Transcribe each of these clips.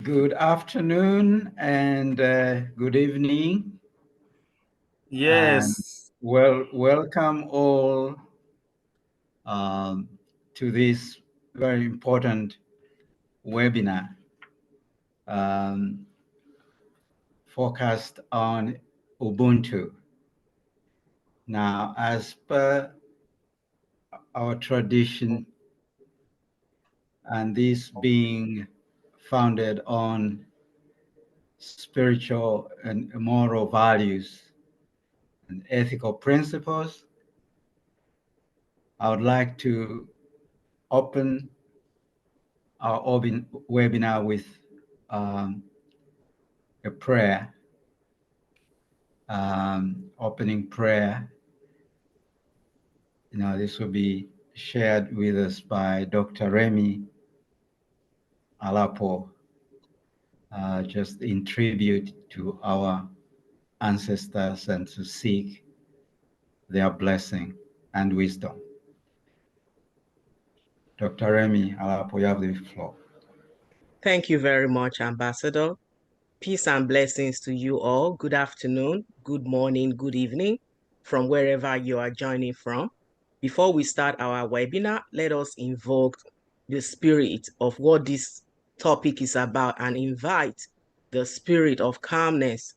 Good afternoon and good evening, and Yes, welcome all um, to this very important webinar um, focused on Ubuntu. Now, as per our tradition, and this being founded on spiritual and moral values and ethical principles, I would like to open our webinar with um, a prayer, opening prayer. This will be shared with us by Dr. Remy Alapo, just in tribute to our ancestors and to seek their blessing and wisdom. Dr. Remy Alapo, you have the floor. Thank you very much, Ambassador. Peace and blessings to you all. Good afternoon, good morning, good evening, from wherever you are joining from. Before we start our webinar, let us invoke the spirit of what this topic is about and invite the spirit of calmness,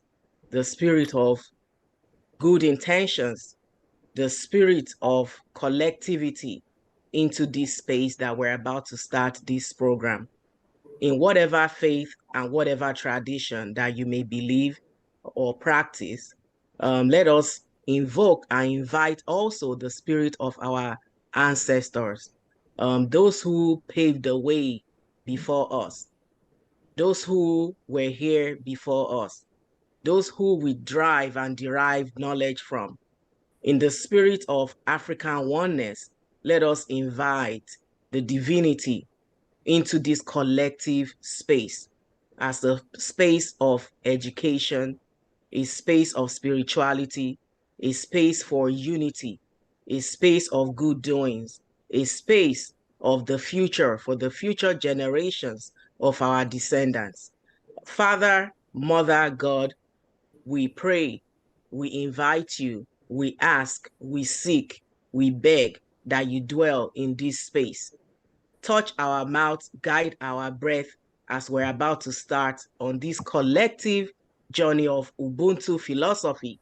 the spirit of good intentions, the spirit of collectivity into this space that we're about to start this program. In whatever faith and whatever tradition that you may believe or practice, let us invoke and invite also the spirit of our ancestors, those who paved the way before us, those who were here before us, those who we drive and derive knowledge from. In the spirit of African oneness, let us invite the divinity into this collective space as a space of education, a space of spirituality, a space for unity, a space of good doings, a space of the future for the future generations of our descendants. Father, Mother, God, we pray, we invite you, we ask, we seek, we beg that you dwell in this space. Touch our mouths, guide our breath as we're about to start on this collective journey of Ubuntu philosophy.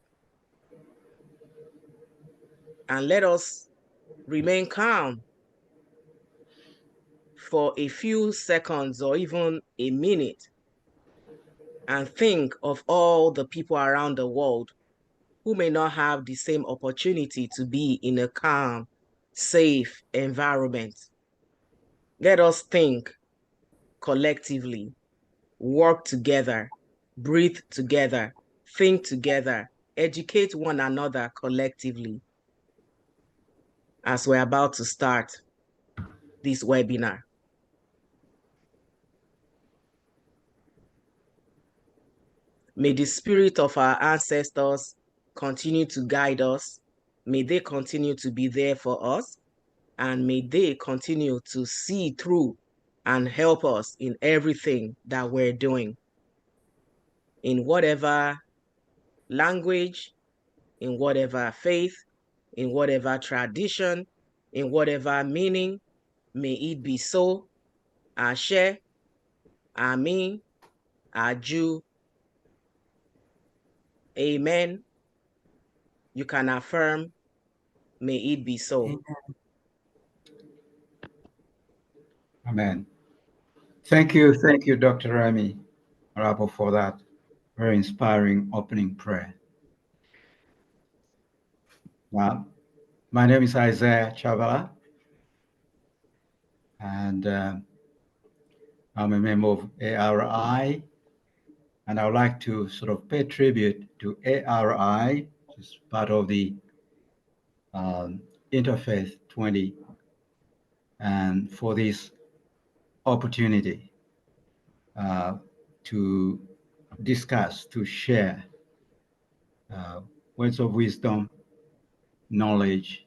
And let us remain calm for a few seconds or even a minute and think of all the people around the world who may not have the same opportunity to be in a calm, safe environment. Let us think collectively, work together, breathe together, think together, educate one another collectively as we're about to start this webinar. May the spirit of our ancestors continue to guide us. May they continue to be there for us. And may they continue to see through and help us in everything that we're doing. In whatever language, in whatever faith, in whatever tradition, in whatever meaning, may it be so. Ashe, Amin, Aju, Amen. You can affirm, may it be so. Amen. Thank you, Dr. Remy Alapo, for that very inspiring opening prayer. Well, my name is Isaiah Chavala, and I'm a member of ARI, and I would like to sort of pay tribute to ARI, which is part of the Interfaith 20, and for this opportunity to discuss, to share words of wisdom, knowledge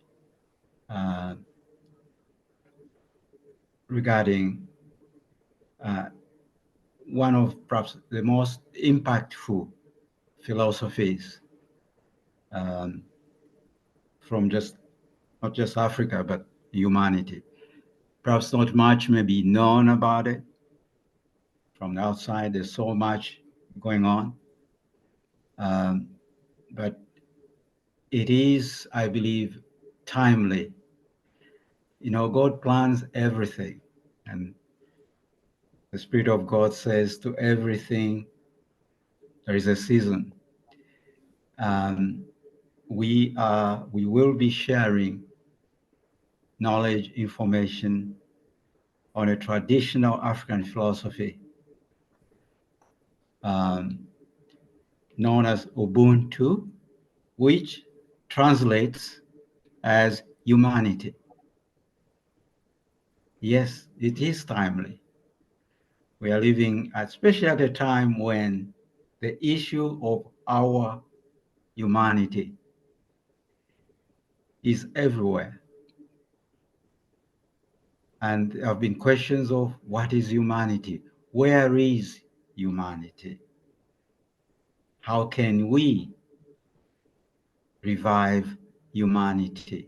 regarding one of perhaps the most impactful philosophies from not just Africa, but humanity. Perhaps not much may be known about it from the outside. There's so much going on. But it is, I believe, timely. You know, God plans everything. And the Spirit of God says to everything, there is a season. We will be sharing knowledge, information on a traditional African philosophy known as Ubuntu, which translates as humanity. Yes, it is timely. We are living, especially at a time when the issue of our humanity is everywhere. And there have been questions of what is humanity? Where is humanity? How can we revive humanity?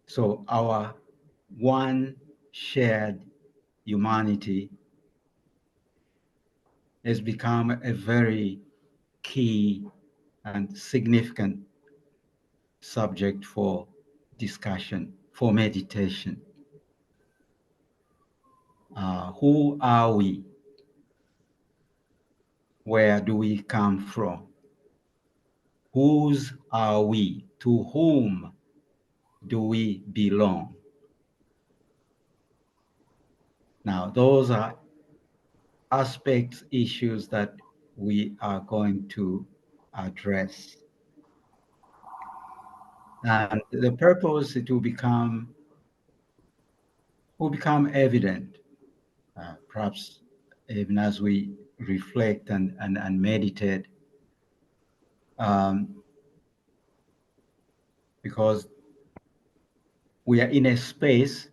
So our one shared humanity has become a very key and significant subject for discussion, for meditation. Who are we? Where do we come from? Whose are we? To whom do we belong? Now, those are aspects, issues that we are going to address. And the purpose, it will become evident, perhaps even as we reflect and meditate, because we are in a space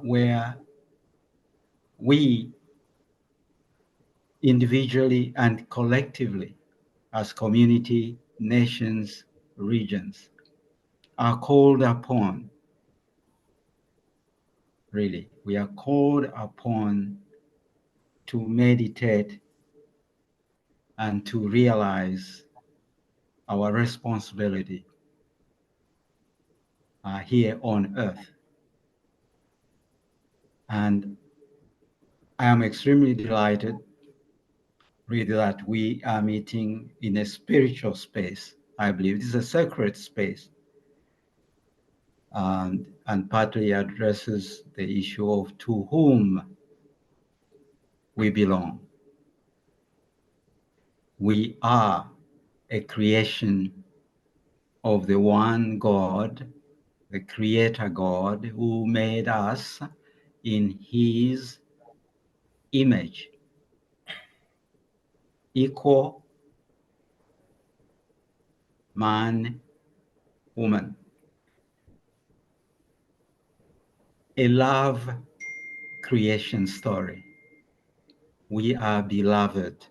where we individually and collectively, as community, nations, regions, are called upon, really, we are called upon to meditate and to realize our responsibility here on earth. And I am extremely delighted, really, that we are meeting in a spiritual space. I believe this is a sacred space, and partly addresses the issue of to whom we belong. We are a creation of the one God, the Creator God, who made us in His image, equal man, woman. A love creation story. We are beloved.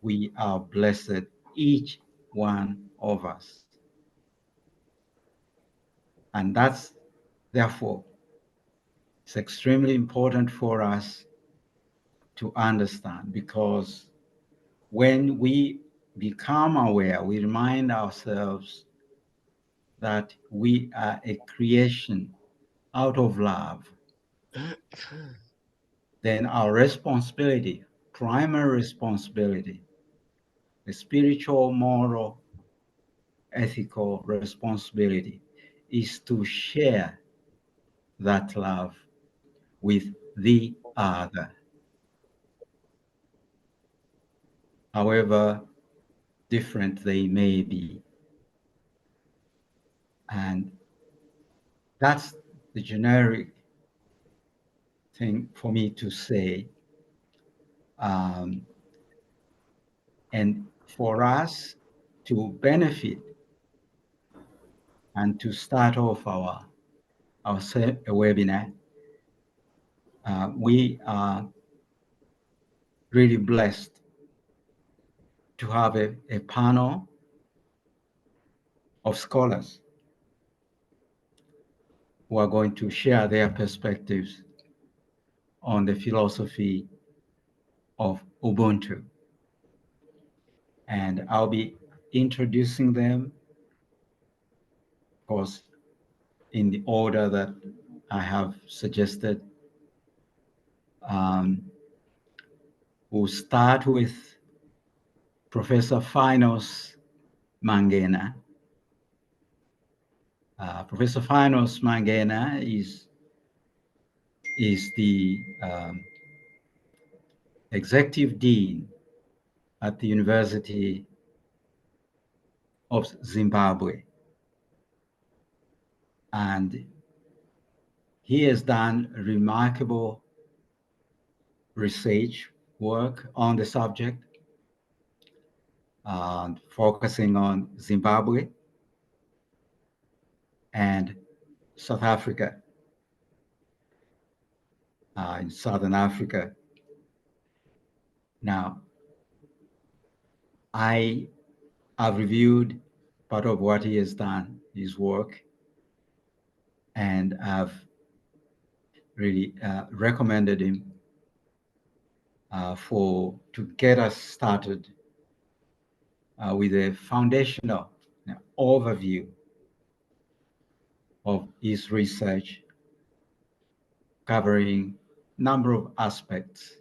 We are blessed, each one of us. And that's, therefore, it's extremely important for us to understand, because when we become aware, we remind ourselves that we are a creation out of love, then our responsibility, primary responsibility, the spiritual, moral, ethical responsibility, is to share that love with the other, however different they may be. And that's the generic thing for me to say. And for us to benefit and to start off our webinar, We are really blessed to have a panel of scholars who are going to share their perspectives on the philosophy of Ubuntu. And I'll be introducing them, of course, in the order that I have suggested. We'll start with Professor Finos Mangena. Professor Finos Mangena is the Executive Dean at the University of Zimbabwe. And he has done remarkable research work on the subject, focusing on Zimbabwe and South Africa, in Southern Africa. Now, I have reviewed part of what he has done, his work, and I've really recommended him to get us started with a foundational overview of his research, covering a number of aspects,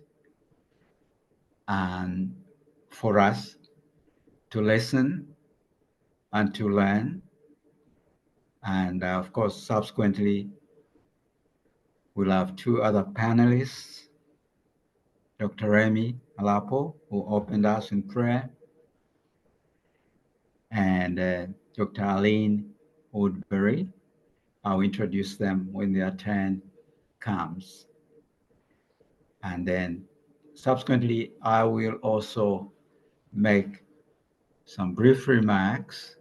and for us to listen and to learn. And of course, subsequently, we'll have two other panelists, Dr. Remy Alapo, who opened us in prayer, and Dr. Aline Woodbury. I'll introduce them when their turn comes. And then subsequently, I will also make some brief remarks.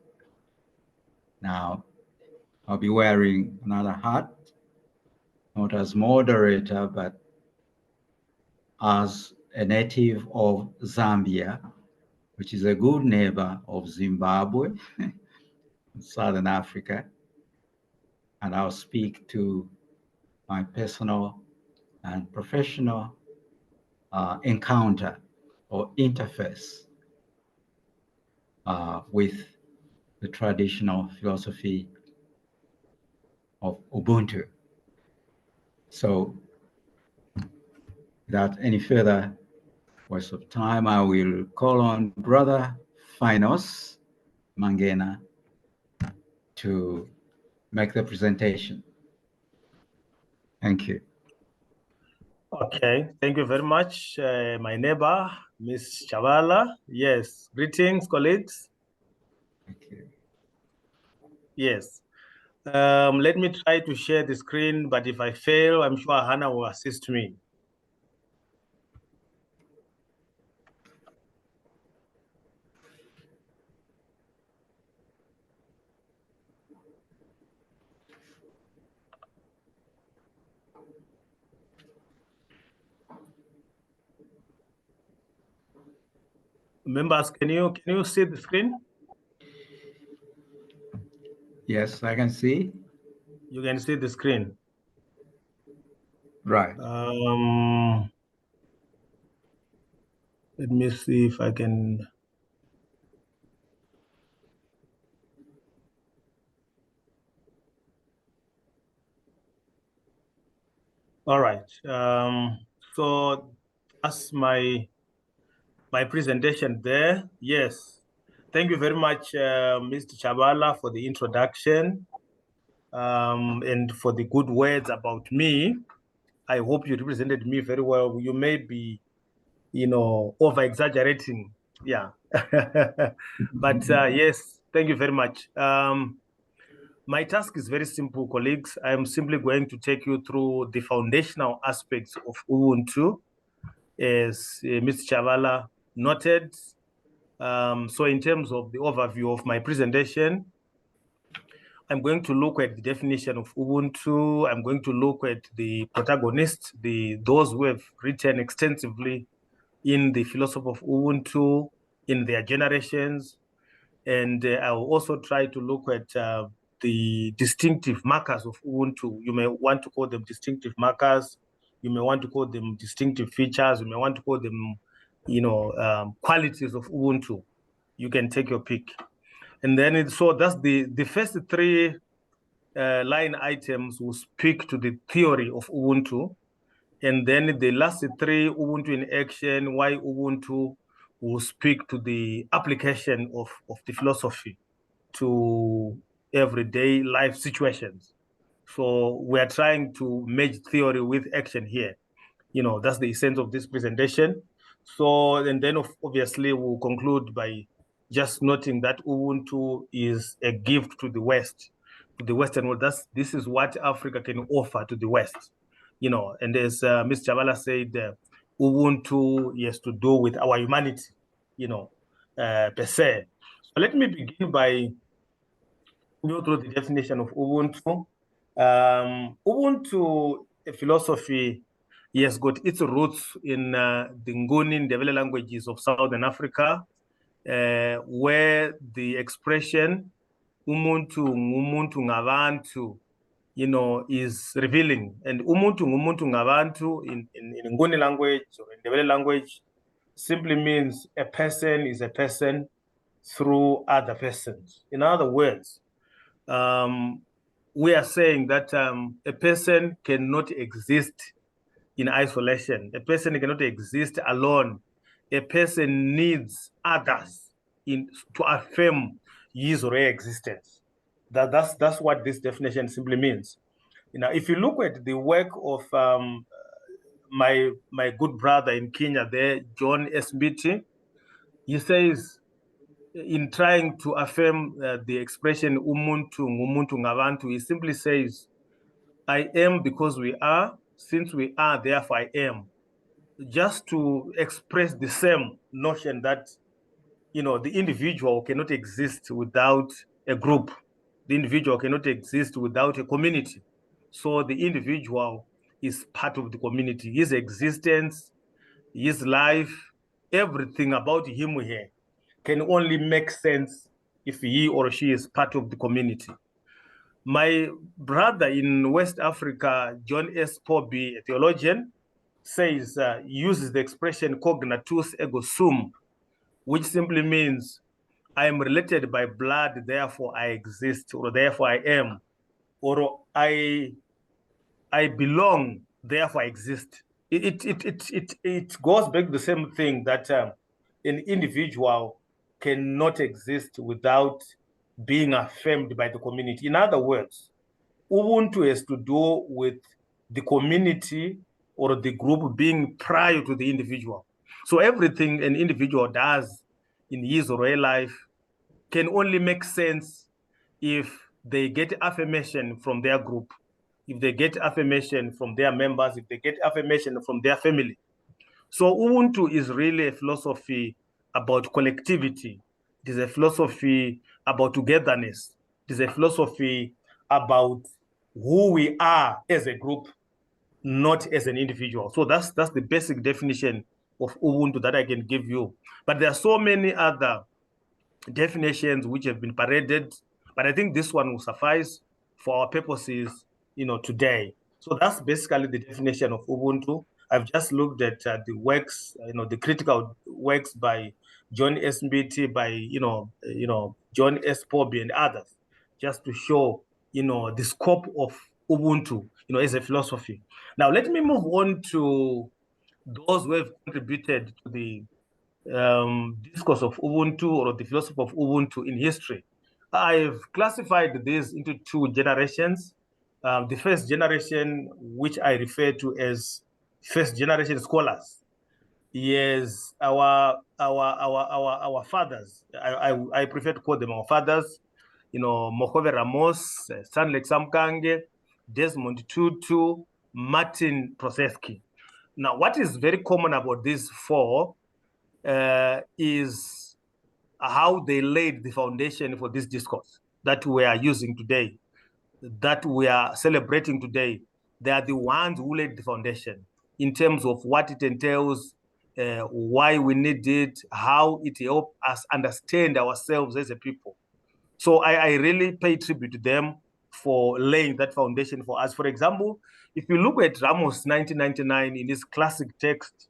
Now, I'll be wearing another hat, not as moderator, but as a native of Zambia, which is a good neighbor of Zimbabwe, Southern Africa. And I'll speak to my personal and professional encounter or interface with the traditional philosophy of Ubuntu. So without any further waste of time, I will call on Brother Finos Mangena to make the presentation. Thank you. Okay, thank you very much, my neighbor, Ms. Chavala. Yes, greetings, colleagues. Thank you. Yes, let me try to share the screen, but if I fail, I'm sure Hannah will assist me. Members, can you see the screen? Yes, I can see. You can see the screen. Right. Let me see if I can. All right. So that's my presentation there. Yes. Thank you very much, Mr. Chavala, for the introduction and for the good words about me. I hope you represented me very well. You may be, over-exaggerating. Yeah. But yes, thank you very much. My task is very simple, colleagues. I am simply going to take you through the foundational aspects of Ubuntu, as Mr. Chavala noted. So in terms of the overview of my presentation, I'm going to look at the definition of Ubuntu. I'm going to look at the protagonists, those who have written extensively in the philosophy of Ubuntu, in their generations. And I will also try to look at the distinctive markers of Ubuntu. You may want to call them distinctive markers. You may want to call them distinctive features. You may want to call them, qualities of Ubuntu. You can take your pick. And then so that's the first three line items will speak to the theory of Ubuntu. And then the last three, Ubuntu in action, why Ubuntu, will speak to the application of the philosophy to everyday life situations. So we are trying to merge theory with action here. That's the essence of this presentation. So, and then obviously we'll conclude by just noting that Ubuntu is a gift to the West, to the Western world. This is what Africa can offer to the West. And as Ms. Chavala said, Ubuntu has to do with our humanity, per se. So let me begin by go through the definition of Ubuntu. Ubuntu philosophy has got its roots in the Nguni Ndebele languages of Southern Africa, where the expression Umuntu ngumuntu ngabantu, is revealing. And Umuntu ngumuntu ngabantu in Nguni language or in Ndebele language simply means a person is a person through other persons. In other words, we are saying that a person cannot exist in isolation. A person cannot exist alone. A person needs others to affirm his or her existence. That's what this definition simply means. If you look at the work of my good brother in Kenya there, John S. Mbiti, he says, in trying to affirm the expression umuntu ngumuntu ngabantu, he simply says, I am because we are, since we are, therefore I am. Just to express the same notion that, the individual cannot exist without a group. The individual cannot exist without a community. So the individual is part of the community. His existence, his life, everything about him here can only make sense if he or she is part of the community. My brother in West Africa, John S. Poby, a theologian, says, uses the expression cognatus ergo sum, which simply means I am related by blood, therefore I exist, or therefore I am, or I belong, therefore I exist. It goes back to the same thing that an individual cannot exist without being affirmed by the community. In other words, Ubuntu has to do with the community or the group being prior to the individual. So everything an individual does in his or her life can only make sense if they get affirmation from their group, if they get affirmation from their members, if they get affirmation from their family. So Ubuntu is really a philosophy about collectivity. It is a philosophy about togetherness. It is a philosophy about who we are as a group, not as an individual. So that's the basic definition of Ubuntu that I can give you. But there are so many other definitions which have been paraded, but I think this one will suffice for our purposes, today. So that's basically the definition of Ubuntu. I've just looked at the works, the critical works by John S. Mbiti, by John S. Poby and others, just to show the scope of Ubuntu, as a philosophy. Now let me move on to those who have contributed to the discourse of Ubuntu or the philosophy of Ubuntu in history. I've classified this into two generations. The first generation, which I refer to as first generation scholars, is our fathers. I prefer to call them our fathers. Mokove Ramos, Stanley Samkange, Desmond Tutu, Martin Proseski. Now, what is very common about these four is how they laid the foundation for this discourse. that we are using today, that we are celebrating today, they are the ones who laid the foundation in terms of what it entails, why we need it, how it helps us understand ourselves as a people. So I really pay tribute to them for laying that foundation for us. For example, if you look at Ramos 1999 in his classic text,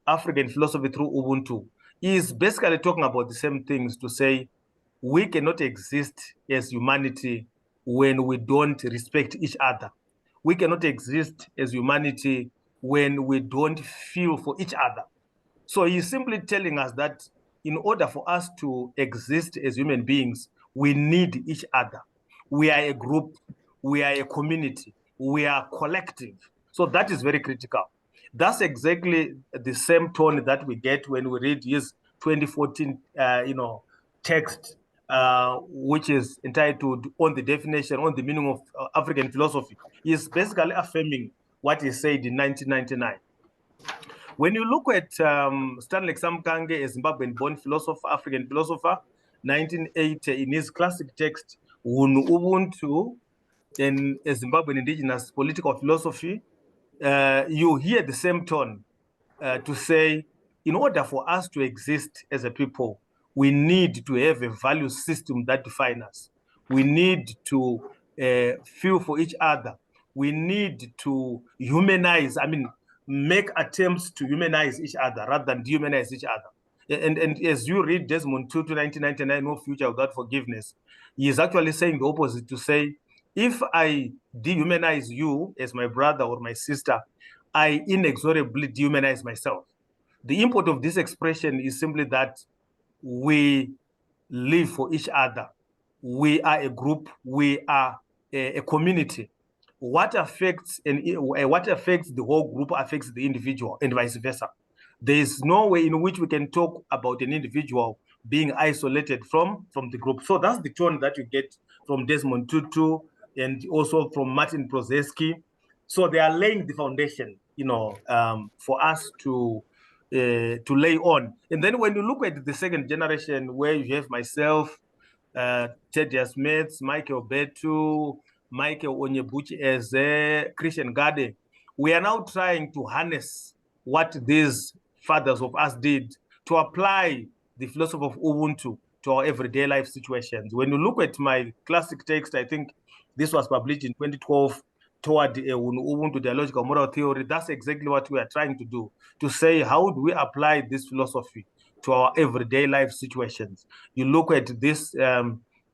African Philosophy Through Ubuntu, he is basically talking about the same things, to say we cannot exist as humanity when we don't respect each other. We cannot exist as humanity when we don't feel for each other. So he's simply telling us that in order for us to exist as human beings, we need each other. We are a group, we are a community, we are collective. So that is very critical. That's exactly the same tone that we get when we read his 2014, text, which is entitled "On the Definition, on the Meaning of African Philosophy." He is basically affirming what he said in 1999. When you look at Stanley Samkange, a Zimbabwean-born philosopher, African philosopher, 1980, in his classic text, Ubuntu, and a Zimbabwean indigenous political philosophy, you hear the same tone to say, in order for us to exist as a people, we need to have a value system that defines us. We need to feel for each other. We need to humanize, make attempts to humanize each other rather than dehumanize each other. And as you read Desmond Tutu, 1999, No Future Without Forgiveness, he is actually saying the opposite, to say, if I dehumanize you as my brother or my sister, I inexorably dehumanize myself. The import of this expression is simply that we live for each other. We are a group, we are a community. What affects the whole group affects the individual, and vice versa. There is no way in which we can talk about an individual being isolated from the group. So that's the tone that you get from Desmond Tutu and also from Martin Prozeski. So they are laying the foundation, for us to lay on. And then when you look at the second generation, where you have myself, Tedia Smith, Michael Betu, Michael Onyebuchi Eze, Christian Gade, we are now trying to harness what these fathers of us did to apply the philosophy of Ubuntu to our everyday life situations. When you look at my classic text, I think this was published in 2012, toward Ubuntu dialogical moral theory. That's exactly what we are trying to do, to say, how do we apply this philosophy to our everyday life situations? You look at this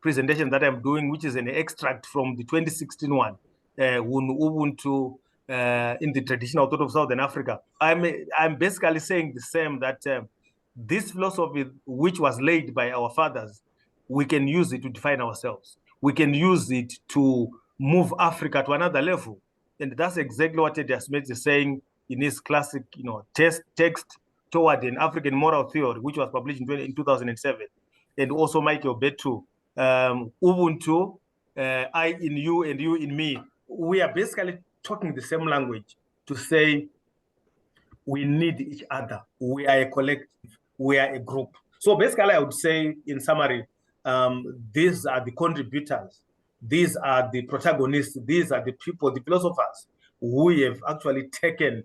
presentation that I'm doing, which is an extract from the 2016 one, Ubuntu in the traditional thought of Southern Africa. I'm basically saying the same, that this philosophy, which was laid by our fathers, we can use it to define ourselves. We can use it to move Africa to another level. And that's exactly what Tedia Smith is saying in his classic text toward an African moral theory, which was published in 2007. And also Michael Betu, Ubuntu, I in you and you in me. We are basically talking the same language to say we need each other. We are a collective. We are a group. So basically, I would say, in summary, these are the contributors. These are the protagonists. These are the people, the philosophers, who have actually taken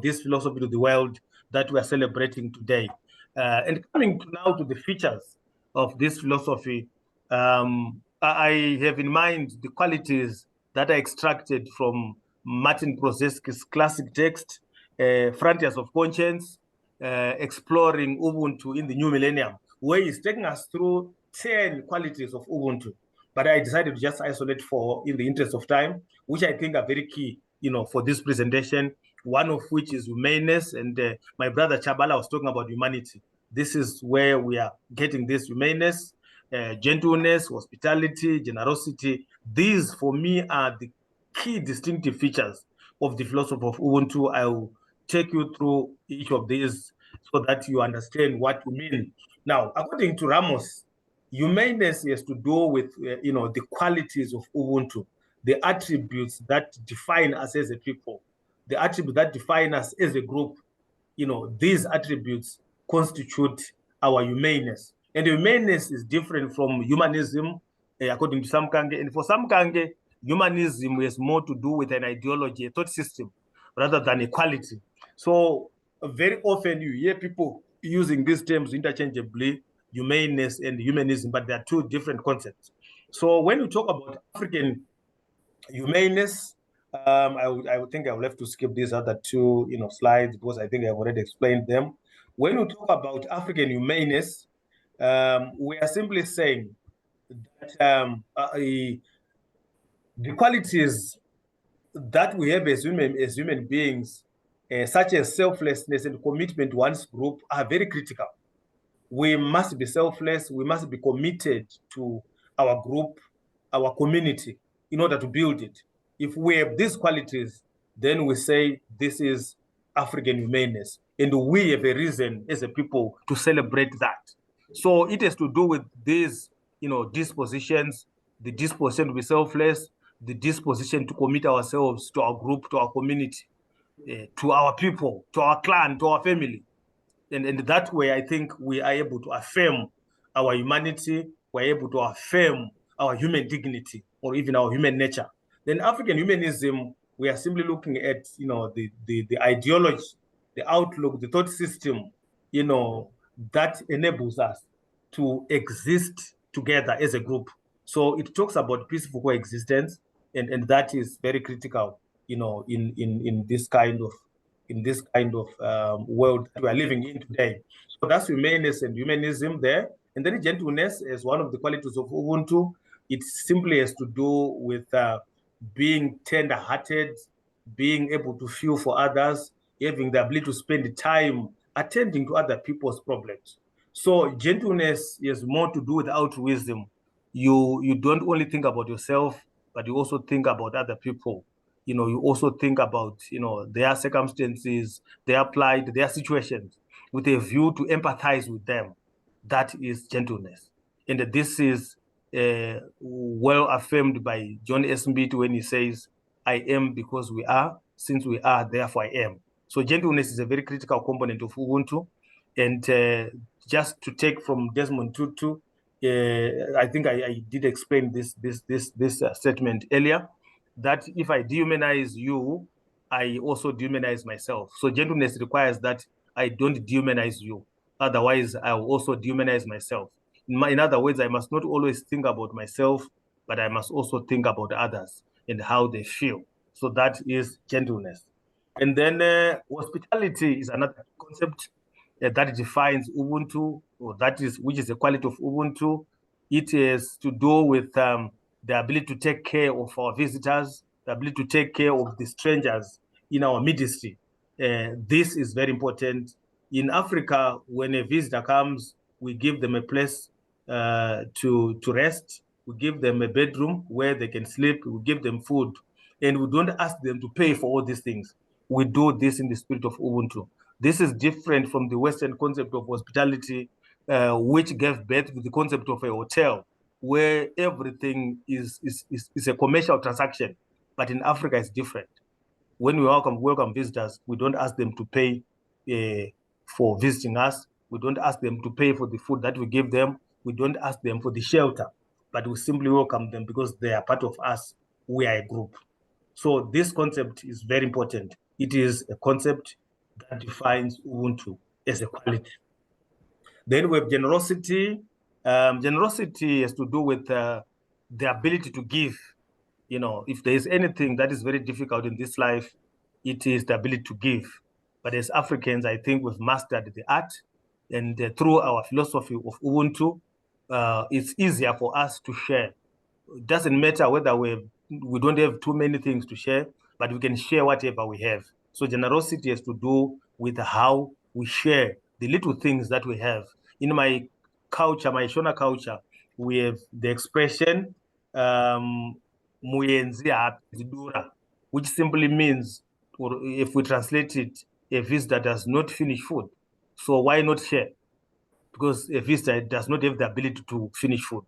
this philosophy to the world that we are celebrating today. And coming now to the features of this philosophy, I have in mind the qualities that are extracted from Martin Prozeski's classic text, Frontiers of Conscience, exploring Ubuntu in the new millennium, where he's taking us through 10 qualities of Ubuntu. But I decided to just isolate 4 in the interest of time, which I think are very key, for this presentation. One of which is humaneness, and my brother Chabala was talking about humanity. This is where we are getting this humaneness, gentleness, hospitality, generosity. These, for me, are the key distinctive features of the philosophy of Ubuntu. I will take you through each of these so that you understand what we mean. Now, according to Ramos, humaneness has to do with the qualities of Ubuntu, the attributes that define us as a people, the attributes that define us as a group. These attributes constitute our humaneness. And humaneness is different from humanism according to Samkange. And for Samkange, humanism has more to do with an ideology, a thought system, rather than equality. So very often you hear people using these terms interchangeably, humaneness and humanism, but they are two different concepts. So when we talk about African humaneness, I would think I will have to skip these other two slides because I think I've already explained them. When we talk about African humaneness, we are simply saying that the qualities that we have as human beings, such as selflessness and commitment to one's group, are very critical. We must be selfless. We must be committed to our group, our community, in order to build it. If we have these qualities, then we say this is African humaneness. And we have a reason as a people to celebrate that. So it has to do with these, dispositions, the disposition to be selfless, the disposition to commit ourselves to our group, to our community, to our people, to our clan, to our family. And that way, I think we are able to affirm our humanity, we're able to affirm our human dignity or even our human nature. Then African humanism, we are simply looking at, the ideology, the outlook, the thought system, that enables us to exist together as a group. So it talks about peaceful coexistence, and that is very critical, in this kind of world that we are living in today. So that's humaneness and humanism there. And then gentleness is one of the qualities of Ubuntu. It simply has to do with being tender-hearted, being able to feel for others, having the ability to spend time attending to other people's problems. So gentleness is more to do with altruism. You don't only think about yourself, but you also think about other people. You also think about, their circumstances, their plight, their situations, with a view to empathize with them. That is gentleness. And this is well affirmed by John S. Mbiti when he says, I am because we are, since we are, therefore I am. So gentleness is a very critical component of Ubuntu. And just to take from Desmond Tutu, I think I did explain this statement earlier, that if I dehumanize you, I also dehumanize myself. So gentleness requires that I don't dehumanize you. Otherwise, I will also dehumanize myself. In other words, I must not always think about myself, but I must also think about others and how they feel. So that is gentleness. And then hospitality is another concept that defines Ubuntu, which is a quality of Ubuntu. It has to do with the ability to take care of our visitors, the ability to take care of the strangers in our midst. This is very important. In Africa, when a visitor comes, we give them a place to rest. We give them a bedroom where they can sleep. We give them food. And we don't ask them to pay for all these things. We do this in the spirit of Ubuntu. This is different from the Western concept of hospitality, which gave birth to the concept of a hotel, where everything is a commercial transaction. But in Africa, it's different. When we welcome visitors, we don't ask them to pay for visiting us. We don't ask them to pay for the food that we give them. We don't ask them for the shelter, but we simply welcome them because they are part of us. We are a group. So this concept is very important. It is a concept that defines Ubuntu as a quality. Then we have generosity. Generosity has to do with the ability to give. If there is anything that is very difficult in this life, it is the ability to give. But as Africans, I think we've mastered the art, and through our philosophy of Ubuntu, it's easier for us to share. It doesn't matter whether we don't have too many things to share, but we can share whatever we have. So generosity has to do with how we share the little things that we have. In my culture, my Shona culture, we have the expression muyenzi hapidura, which simply means, or if we translate it, a visitor does not finish food. So why not share? Because a visitor does not have the ability to finish food.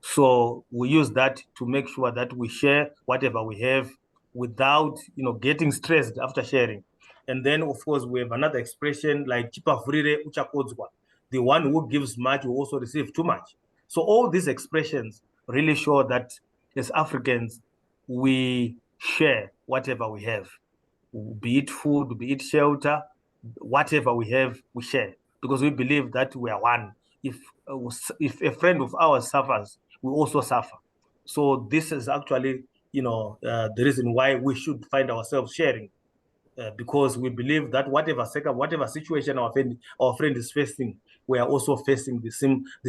So we use that to make sure that we share whatever we have without, getting stressed after sharing. And then, of course, we have another expression like chipavurire uchakodzwa. The one who gives much will also receive too much. So all these expressions really show that as Africans, we share whatever we have, be it food, be it shelter, whatever we have, we share, because we believe that we are one. If a friend of ours suffers, we also suffer. So this is actually, the reason why we should find ourselves sharing, because we believe that whatever situation our friend is facing, we are also facing the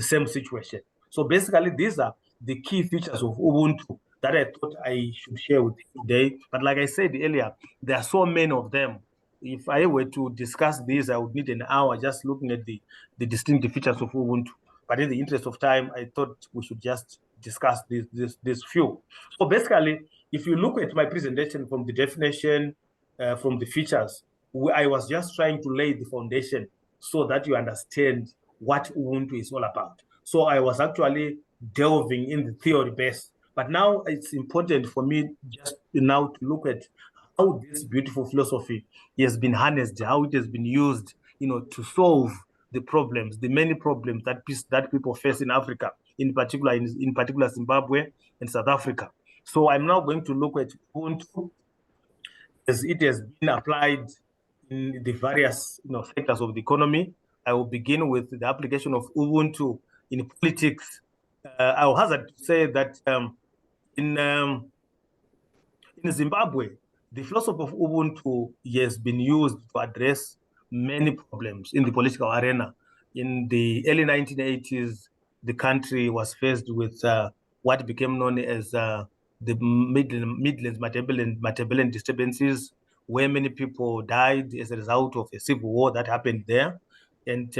same situation. So basically, these are the key features of Ubuntu that I thought I should share with you today. But like I said earlier, there are so many of them. If I were to discuss these, I would need an hour just looking at the distinctive features of Ubuntu. But in the interest of time, I thought we should just discuss these few. So basically, if you look at my presentation from the definition, from the features, I was just trying to lay the foundation so that you understand what Ubuntu is all about. So I was actually delving in the theory base. But now it's important for me just now to look at how this beautiful philosophy has been harnessed, how it has been used, to solve the problems, the many problems that people face in Africa, in particular Zimbabwe and South Africa. So I'm now going to look at Ubuntu as it has been applied in the various sectors of the economy. I will begin with the application of Ubuntu in politics. I will hazard to say that in Zimbabwe, the philosophy of Ubuntu has been used to address many problems in the political arena. In the early 1980s, the country was faced with what became known as the Midlands Matabeleland disturbances, where many people died as a result of a civil war that happened there. And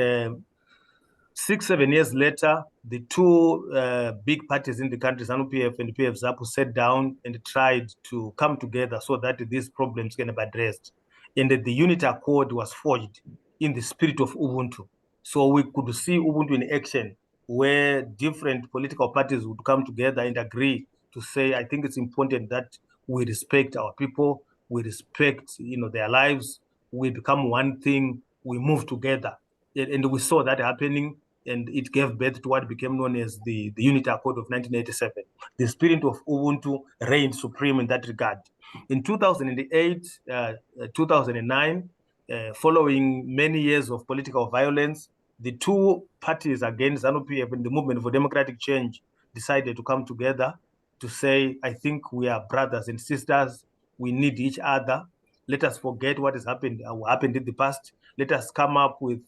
6-7 years later, the two big parties in the country, ZANU-PF and PF-ZAPU, sat down and tried to come together so that these problems can be addressed. And the Unity Accord was forged in the spirit of Ubuntu. So we could see Ubuntu in action, where different political parties would come together and agree to say, I think it's important that we respect our people, we respect their lives, we become one thing, we move together. And we saw that happening, and it gave birth to what became known as the Unity Accord of 1987. The spirit of Ubuntu reigned supreme in that regard. In 2008, 2009, following many years of political violence, the two parties against ZANU-PF and the Movement for Democratic Change decided to come together to say, I think we are brothers and sisters, we need each other. Let us forget what has happened in the past. Let us come up with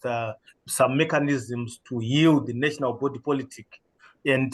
some mechanisms to yield the national body politic. And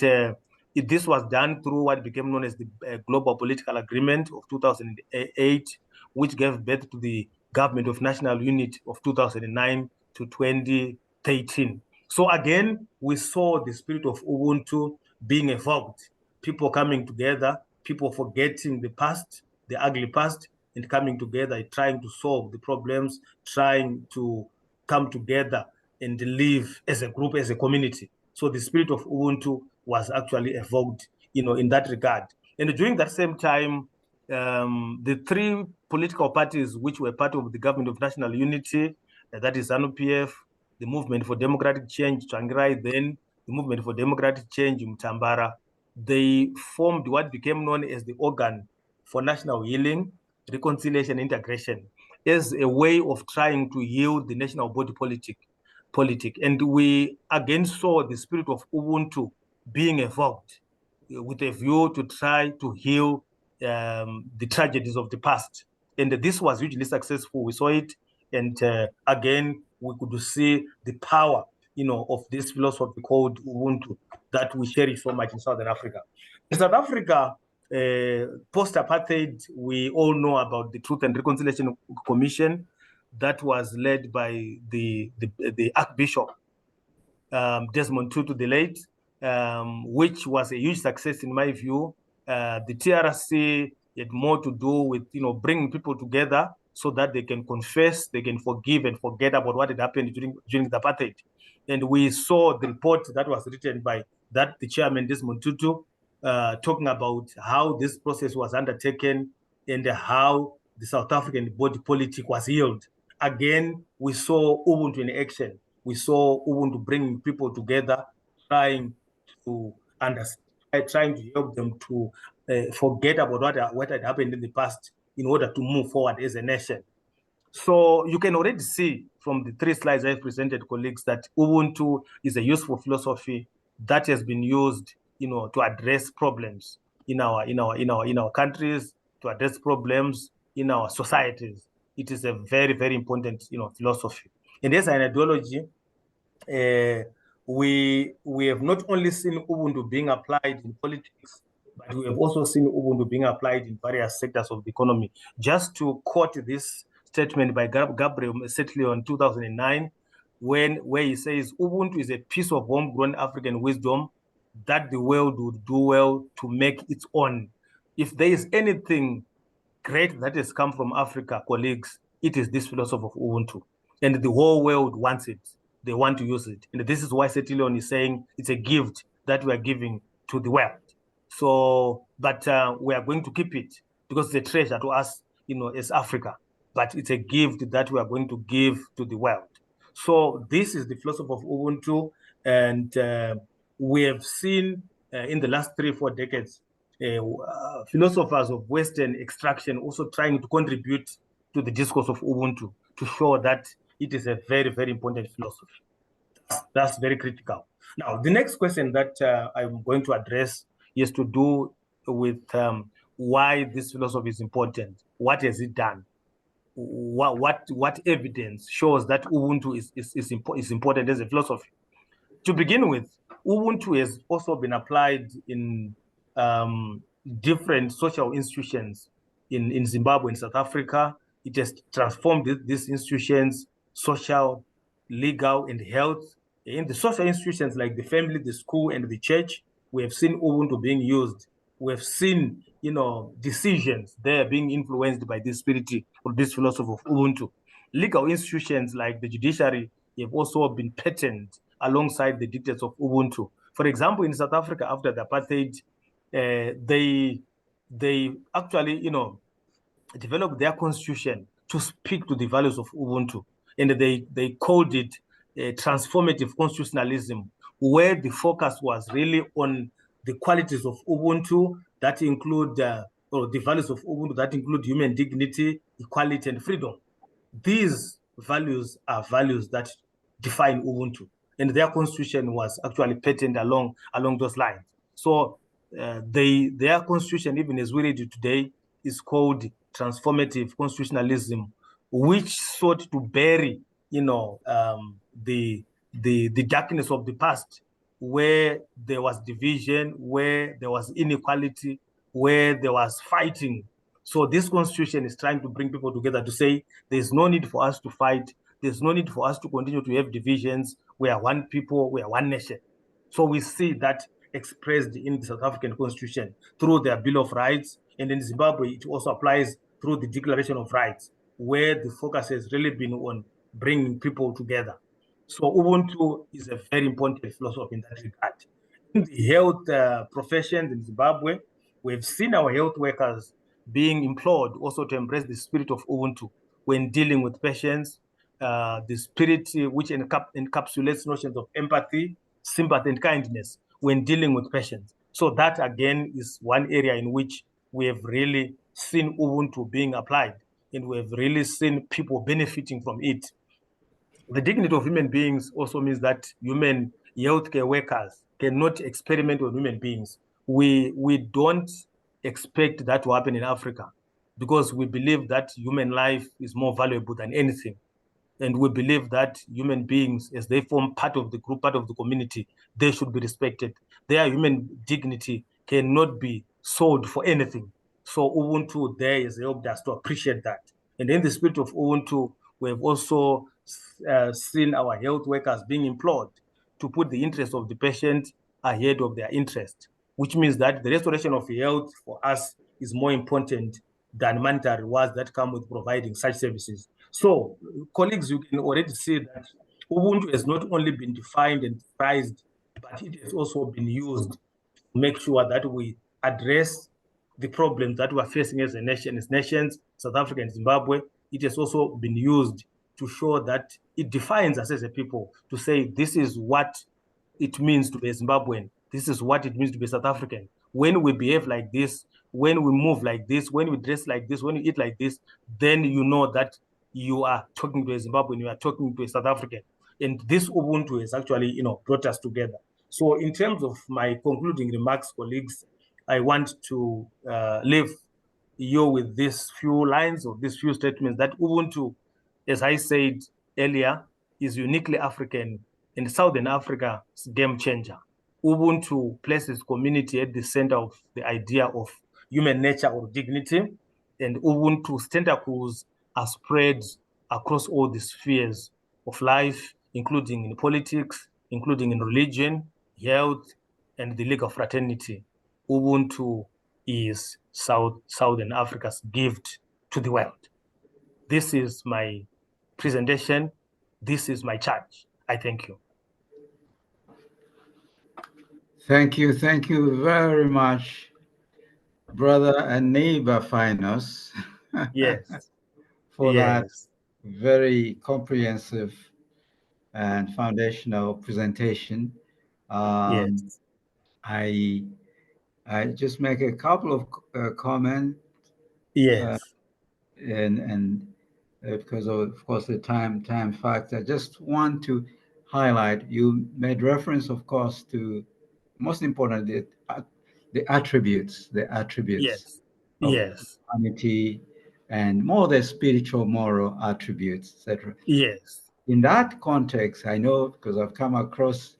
this was done through what became known as the Global Political Agreement of 2008, which gave birth to the Government of National Unity of 2009 to 2013. So again, we saw the spirit of Ubuntu being evoked, people coming together, people forgetting the past, the ugly past, and coming together, trying to solve the problems, trying to come together and live as a group, as a community. So the spirit of Ubuntu was actually evoked, in that regard. And during that same time, the three political parties which were part of the Government of National Unity, that is ZANU-PF, the Movement for Democratic Change, Tsvangirai, then the Movement for Democratic Change, Mtambara, they formed what became known as the Organ for National Healing, Reconciliation, and Integration, as a way of trying to yield the national body politic. And we again saw the spirit of Ubuntu being evoked with a view to try to heal the tragedies of the past. And this was hugely successful. We saw it. And again, we could see the power, of this philosophy called Ubuntu that we cherish so much in Southern Africa. In South Africa, post-apartheid, we all know about the Truth and Reconciliation Commission that was led by the Archbishop Desmond Tutu the late, which was a huge success in my view. The TRC had more to do with bringing people together so that they can confess, they can forgive and forget about what had happened during the apartheid. And we saw the report that was written by the chairman Desmond Tutu, talking about how this process was undertaken and how the South African body politic was healed. Again, we saw Ubuntu in action. We saw Ubuntu bringing people together, trying to trying to help them to forget about what had happened in the past in order to move forward as a nation. So you can already see from the 3 slides I've presented, colleagues, that Ubuntu is a useful philosophy that has been used, to address problems in our countries, to address problems in our societies. It is a very, very important, philosophy. And as an ideology, we have not only seen Ubuntu being applied in politics, but we have also seen Ubuntu being applied in various sectors of the economy. Just to quote this statement by Gabriel Setlio in 2009, where he says, Ubuntu is a piece of homegrown African wisdom that the world would do well to make its own. If there is anything great that has come from Africa, colleagues, it is this philosophy of Ubuntu. And the whole world wants it. They want to use it. And this is why Setillion is saying it's a gift that we are giving to the world. So, but we are going to keep it because it's a treasure to us, as Africa. But it's a gift that we are going to give to the world. So this is the philosophy of Ubuntu. And we have seen in the last 3-4 decades, philosophers of Western extraction also trying to contribute to the discourse of Ubuntu to show that it is a very, very important philosophy. That's very critical. Now, the next question that I'm going to address is to do with why this philosophy is important. What has it done? What evidence shows that Ubuntu is important as a philosophy? To begin with, Ubuntu has also been applied in different social institutions in Zimbabwe and South Africa. It has transformed these institutions, social, legal, and health. In the social institutions like the family, the school, and the church, we have seen Ubuntu being used. We have seen, decisions there being influenced by this spirit or this philosophy of Ubuntu. Legal institutions like the judiciary have also been patterned alongside the dictates of Ubuntu. For example, in South Africa, after the apartheid, they actually, developed their constitution to speak to the values of Ubuntu. And they called it transformative constitutionalism, where the focus was really on the qualities of Ubuntu that include, or the values of Ubuntu that include human dignity, equality, and freedom. These values are values that define Ubuntu, and their constitution was actually patterned along those lines. So their constitution, even as we read it today, is called transformative constitutionalism, which sought to bury, the darkness of the past, where there was division, where there was inequality, where there was fighting. So this constitution is trying to bring people together to say there's no need for us to fight. There's no need for us to continue to have divisions. We are one people, we are one nation. So we see that expressed in the South African Constitution through their Bill of Rights. And in Zimbabwe, it also applies through the Declaration of Rights, where the focus has really been on bringing people together. So Ubuntu is a very important philosophy in that regard. In the health professions in Zimbabwe, we've seen our health workers being implored also to embrace the spirit of Ubuntu when dealing with patients, the spirit which encapsulates notions of empathy, sympathy, and kindness when dealing with patients. So that, again, is one area in which we have really seen Ubuntu being applied, and we have really seen people benefiting from it. The dignity of human beings also means that human healthcare workers cannot experiment on human beings. We don't expect that to happen in Africa because we believe that human life is more valuable than anything. And we believe that human beings, as they form part of the group, part of the community, they should be respected. Their human dignity cannot be sold for anything. So Ubuntu there has helped us to appreciate that. And in the spirit of Ubuntu, we have also seen our health workers being implored to put the interest of the patient ahead of their interest, which means that the restoration of health for us is more important than monetary rewards that come with providing such services. So, colleagues, you can already see that Ubuntu has not only been defined and prized, but it has also been used to make sure that we address the problems that we are facing as a nation, as nations, South Africa and Zimbabwe. It has also been used to show that it defines us as a people, to say this is what it means to be a Zimbabwean. this is what it means to be South African. When we behave like this, when we move like this, when we dress like this, when we eat like this, then you know that you are talking to a Zimbabwean, you are talking to a South African. And this Ubuntu has actually, brought us together. So in terms of my concluding remarks, colleagues, I want to leave you with these few lines or these few statements that Ubuntu, as I said earlier, is uniquely African and Southern Africa's game changer. Ubuntu places community at the center of the idea of human nature or dignity, and Ubuntu's tentacles are spread across all the spheres of life, including in politics, including in religion, health, and the legal fraternity. Ubuntu is Southern Africa's gift to the world. This is my presentation. This is my charge. I thank you. Thank you very much, brother and neighbor Finos, Yes. for that Yes. very comprehensive and foundational presentation. Yes. I just make a couple of comments, Yes. and because of course the time factor. I just want to highlight. You made reference, of course, to most importantly the attributes Yes. of Yes. humanity, and more the spiritual, moral attributes, etc. Yes. In that context, I know because I've come across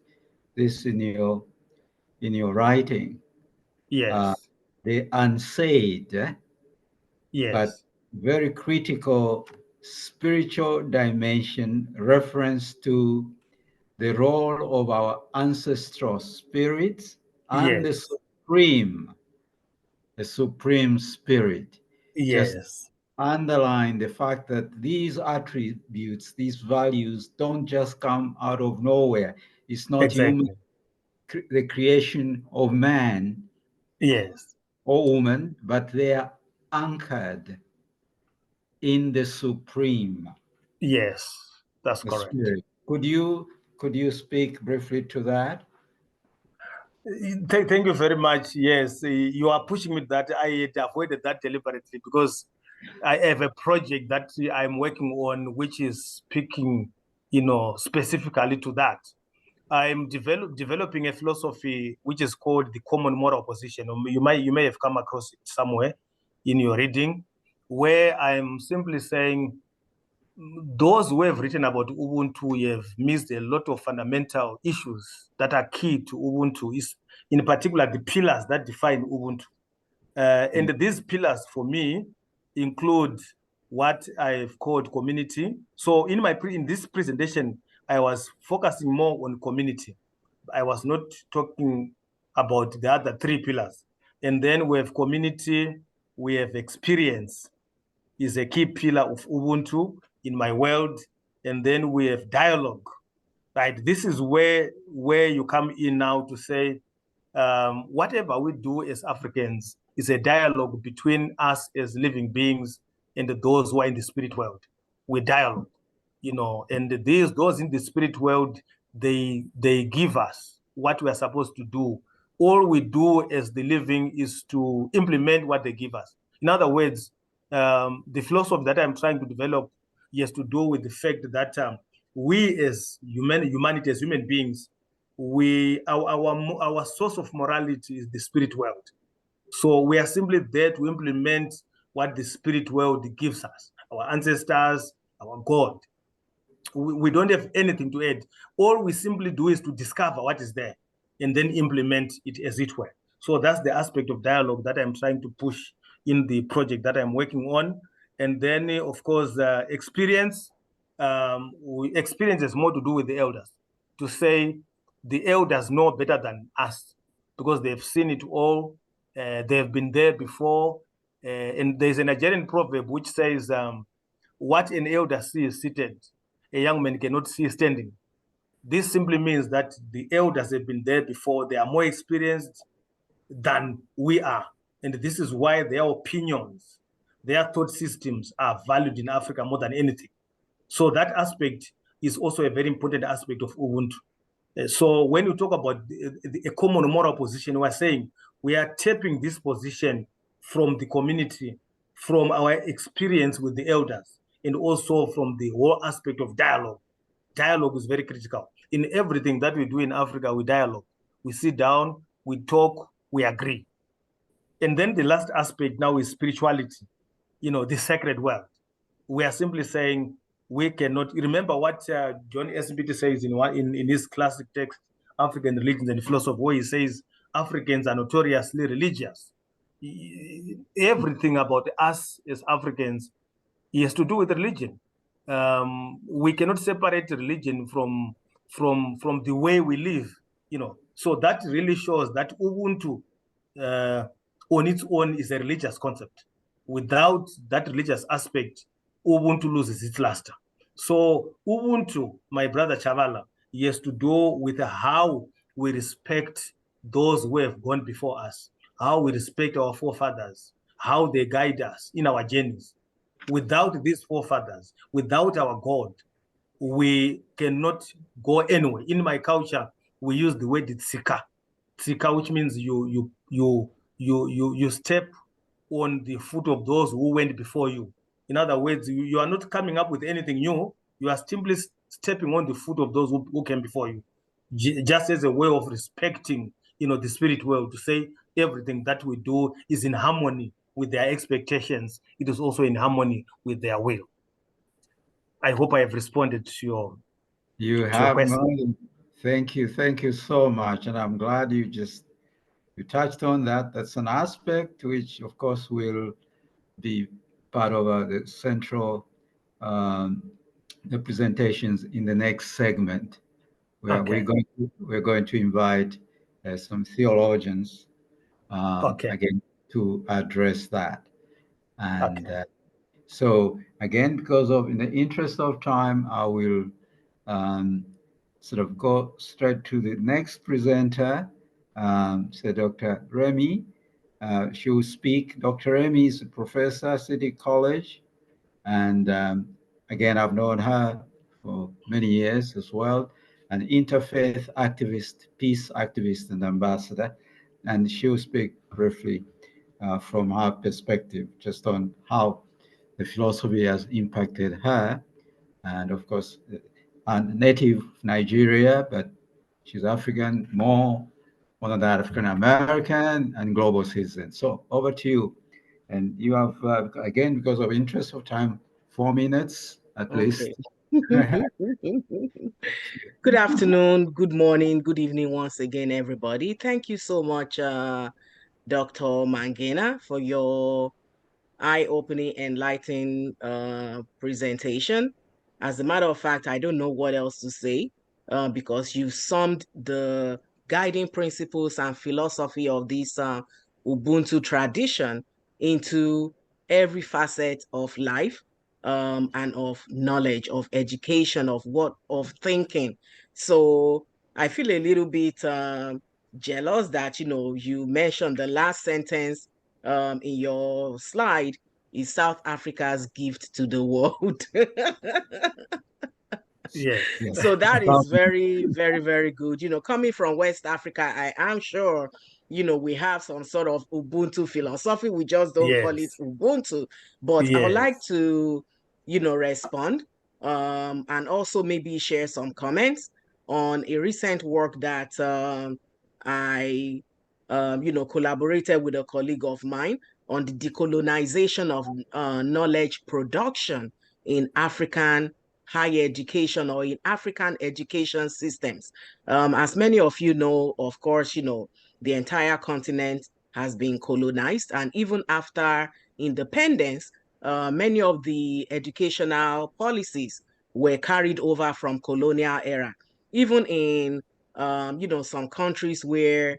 this in your writing, Yes. the unsaid, but Yes. very critical spiritual dimension reference to the role of our ancestral spirits and Yes. the supreme spirit. Just Yes. underline the fact that these attributes, these values don't just come out of nowhere. It's not human, Exactly. the creation of man Yes. or woman, but they are anchored in the supreme, Yes. That's the correct. spirit. Could you speak briefly to that? Thank you very much. Yes, you are pushing me that I had avoided that deliberately because I have a project that I'm working on, which is speaking, specifically to that. I'm developing a philosophy which is called the common moral position. You may have come across it somewhere in your reading, where I'm simply saying those who have written about Ubuntu have missed a lot of fundamental issues that are key to Ubuntu, is in particular the pillars that define Ubuntu. And these pillars for me include what I've called community. So in this presentation, I was focusing more on community. I was not talking about the other three pillars. And then we have community, we have experience, is a key pillar of Ubuntu in my world. And then we have dialogue, right? This is where you come in now to say, whatever we do as Africans is a dialogue between us as living beings and those who are in the spirit world. We dialogue, and those in the spirit world, they give us what we are supposed to do. All we do as the living is to implement what they give us. In other words, the philosophy that I'm trying to develop has to do with the fact that we as humanity, as human beings, our source of morality is the spirit world. So we are simply there to implement what the spirit world gives us, our ancestors, our God. We don't have anything to add. All we simply do is to discover what is there and then implement it as it were. So that's the aspect of dialogue that I'm trying to push in the project that I'm working on. And then, of course, experience. Experience has more to do with the elders. To say the elders know better than us because they've seen it all. They've been there before. And there's a Nigerian proverb which says, what an elder sees seated, a young man cannot see standing. This simply means that the elders have been there before. They are more experienced than we are. And this is why their opinions, their thought systems are valued in Africa more than anything. So that aspect is also a very important aspect of Ubuntu. So when you talk about a common moral position, we're saying we are tapping this position from the community, from our experience with the elders, and also from the whole aspect of dialogue. Dialogue is very critical. In everything that we do in Africa, we dialogue. We sit down, we talk, we agree. And then the last aspect now is spirituality, the sacred world. We are simply saying we cannot remember what John S. Mbiti says in his classic text, African Religions and Philosophy, where he says Africans are notoriously religious. Everything about us as Africans has to do with religion. We cannot separate religion from the way we live. So that really shows that Ubuntu on its own is a religious concept. Without that religious aspect, Ubuntu loses its luster. So Ubuntu, my brother Chavala, has to do with how we respect those who have gone before us, how we respect our forefathers, how they guide us in our journeys. Without these forefathers, without our God, we cannot go anywhere. In my culture, we use the word tsika, which means you step on the foot of those who went before you. In other words, you are not coming up with anything new. You are simply stepping on the foot of those who came before you, just as a way of respecting, the spirit world, to say everything that we do is in harmony with their expectations. It is also in harmony with their will. I hope I have responded to your question. Thank you so much, and I'm glad you touched on that. That's an aspect which, of course, will be part of the central the presentations in the next segment, where we're going to invite some theologians again to address that. And so again, in the interest of time, I will sort of go straight to the next presenter, so Dr. Remy. She will speak. Dr. Remy is a professor at City College, and again, I've known her for many years as well, an interfaith activist, peace activist, and ambassador. And she will speak briefly from her perspective, just on how the philosophy has impacted her. And of course, a native Nigeria, but she's African, more than that, African American and global citizen. So over to you. And you have, again, because of interest of time, 4 minutes at least. Good afternoon, good morning, good evening once again, everybody. Thank you so much, Dr. Mangena, for your eye-opening, enlightening presentation. As a matter of fact, I don't know what else to say because you summed the guiding principles and philosophy of this Ubuntu tradition into every facet of life and of knowledge, of education, of thinking. So I feel a little bit jealous that, you mentioned the last sentence in your slide is South Africa's gift to the world. Yes. So that is very, very, very good. Coming from West Africa, I am sure, we have some sort of Ubuntu philosophy. We just don't call it Ubuntu. But I would like to, respond and also maybe share some comments on a recent work that I, collaborated with a colleague of mine on the decolonization of knowledge production in African higher education or in African education systems. As many of you know, of course, the entire continent has been colonized, and even after independence, many of the educational policies were carried over from colonial era. Even in, some countries where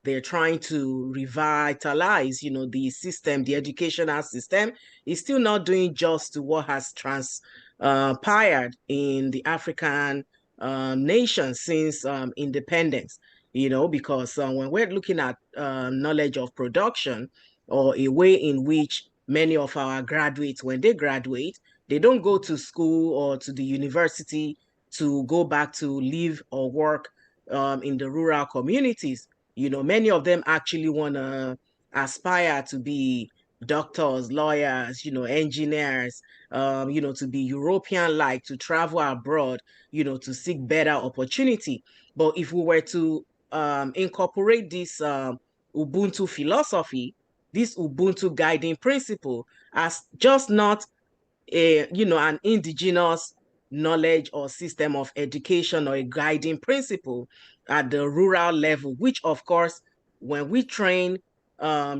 they're trying to revitalize, the system, the educational system is still not doing just to what has transpired in the African nation since independence, because when we're looking at knowledge of production or a way in which many of our graduates, when they graduate, they don't go to school or to the university to go back to live or work in the rural communities. Many of them actually want to aspire to be doctors, lawyers, engineers, to be European-like, to travel abroad, to seek better opportunity. But if we were to incorporate this Ubuntu philosophy, this Ubuntu guiding principle, as just not an indigenous knowledge or system of education or a guiding principle at the rural level, which of course, when we train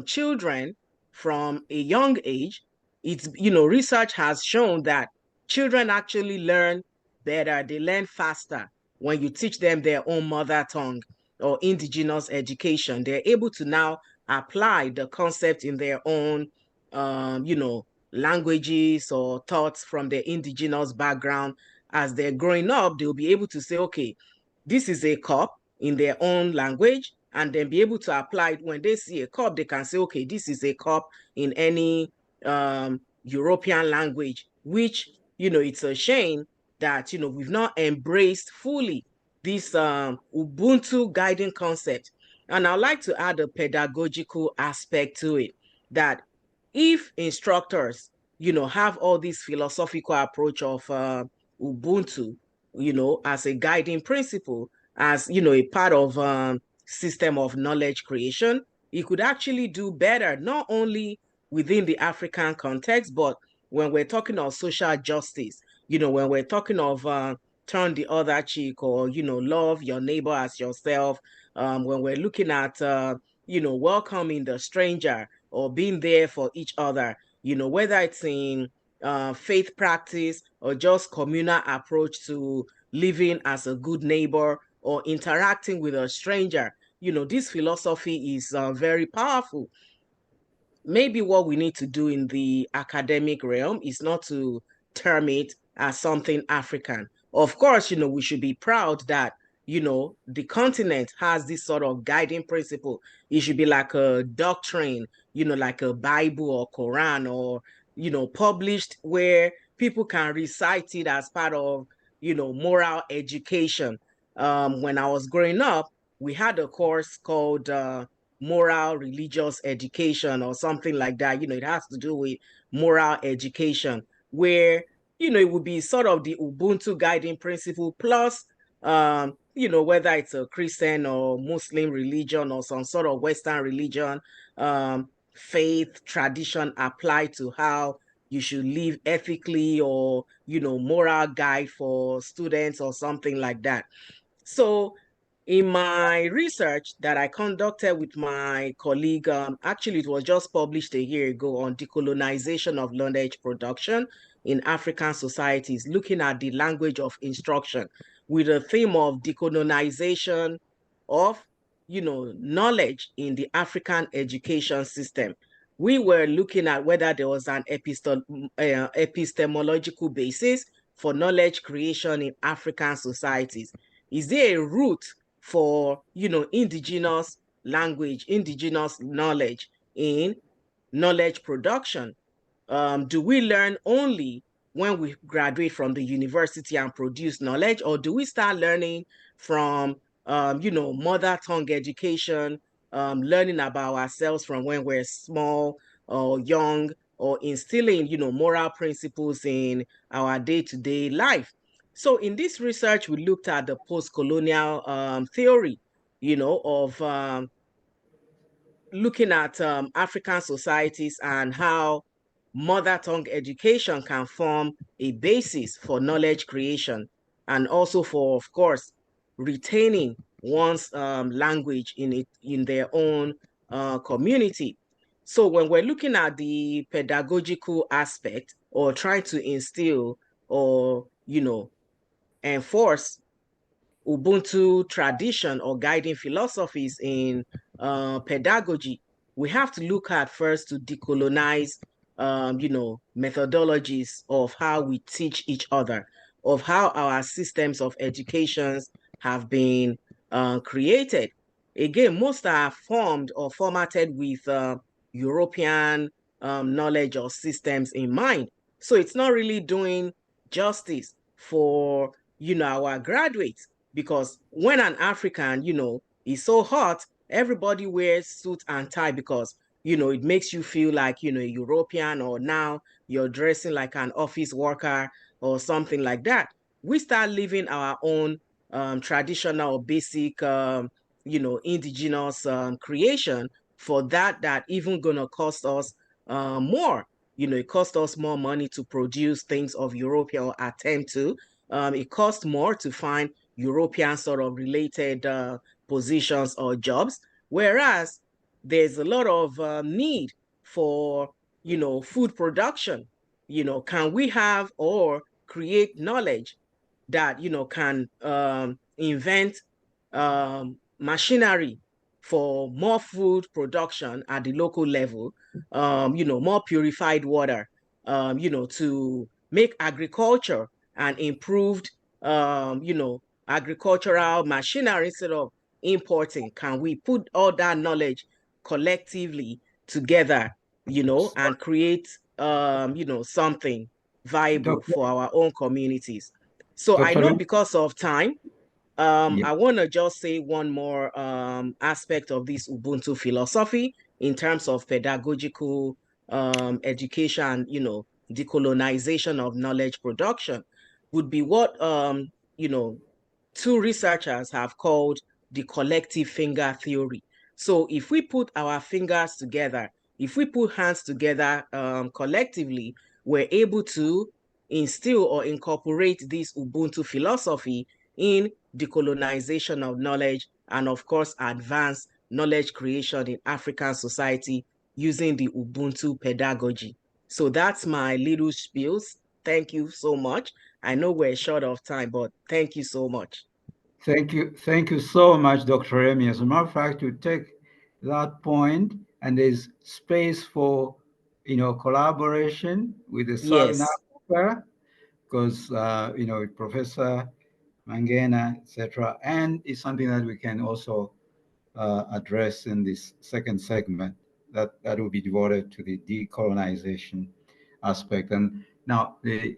children from a young age, it's, research has shown that children actually learn better, they learn faster when you teach them their own mother tongue or indigenous education. They're able to now apply the concept in their own, languages or thoughts from their indigenous background. As they're growing up, they'll be able to say, okay, this is a cup in their own language, and then be able to apply it. When they see a cup, they can say, okay, this is a cup in any European language, which, it's a shame that, we've not embraced fully this Ubuntu guiding concept. And I'd like to add a pedagogical aspect to it, that if instructors, have all this philosophical approach of Ubuntu, as a guiding principle, as, a part of system of knowledge creation, it could actually do better, not only within the African context, but when we're talking of social justice, when we're talking of turn the other cheek, or, love your neighbor as yourself, when we're looking at, welcoming the stranger, or being there for each other, whether it's in faith practice or just communal approach to living as a good neighbor or interacting with a stranger. This philosophy is very powerful. Maybe what we need to do in the academic realm is not to term it as something African. Of course, we should be proud that, the continent has this sort of guiding principle. It should be like a doctrine, like a Bible or Quran, or, published where people can recite it as part of, moral education. When I was growing up, we had a course called moral religious education or something like that. It has to do with moral education, where, it would be sort of the Ubuntu guiding principle plus, whether it's a Christian or Muslim religion or some sort of Western religion, faith, tradition applied to how you should live ethically, or, moral guide for students or something like that. So in my research that I conducted with my colleague, actually it was just published a year ago, on decolonization of knowledge production in African societies, looking at the language of instruction with a theme of decolonization of, knowledge in the African education system. We were looking at whether there was an epistemological basis for knowledge creation in African societies. Is there a root for, indigenous language, indigenous knowledge in knowledge production? Do we learn only when we graduate from the university and produce knowledge, or do we start learning from, mother tongue education, learning about ourselves from when we're small or young, or instilling, moral principles in our day-to-day life? So in this research, we looked at the post-colonial theory, of looking at African societies and how mother tongue education can form a basis for knowledge creation, and also for, of course, retaining one's language in their own community. So when we're looking at the pedagogical aspect, or trying to instill or, enforce Ubuntu tradition or guiding philosophies in pedagogy, we have to look at first to decolonize, methodologies of how we teach each other, of how our systems of educations have been created. Again, most are formed or formatted with European knowledge or systems in mind. So it's not really doing justice for, our graduates. Because when an African, is so hot, everybody wears suit and tie because, it makes you feel like, a European, or now you're dressing like an office worker or something like that. We start living our own traditional, basic, indigenous creation for that even gonna cost us more. It costs us more money to produce things of European, or attempt to. It costs more to find European sort of related positions or jobs, whereas there's a lot of need for, food production. Can we have or create knowledge that, can invent machinery for more food production at the local level, more purified water, to make agriculture and improved, agricultural machinery instead of importing? Can we put all that knowledge collectively together, and create, something viable Dr. for our own communities? So I Dr. know Lim? because of time, Yeah. I want to just say one more aspect of this Ubuntu philosophy in terms of pedagogical education, decolonization of knowledge production would be what, two researchers have called the collective finger theory. So if we put our fingers together, if we put hands together collectively, we're able to instill or incorporate this Ubuntu philosophy in decolonization of knowledge, and of course, advance knowledge creation in African society using the Ubuntu pedagogy. So that's my little spiels. Thank you so much. I know we're short of time, but thank you so much. Thank you. Thank you so much, Dr. Remy. As a matter of fact, you take that point, and there's space for, collaboration with the Southern Yes. Africa, because, with Professor Mangena, etc. And it's something that we can also address in this second segment that will be devoted to the decolonization aspect. And now the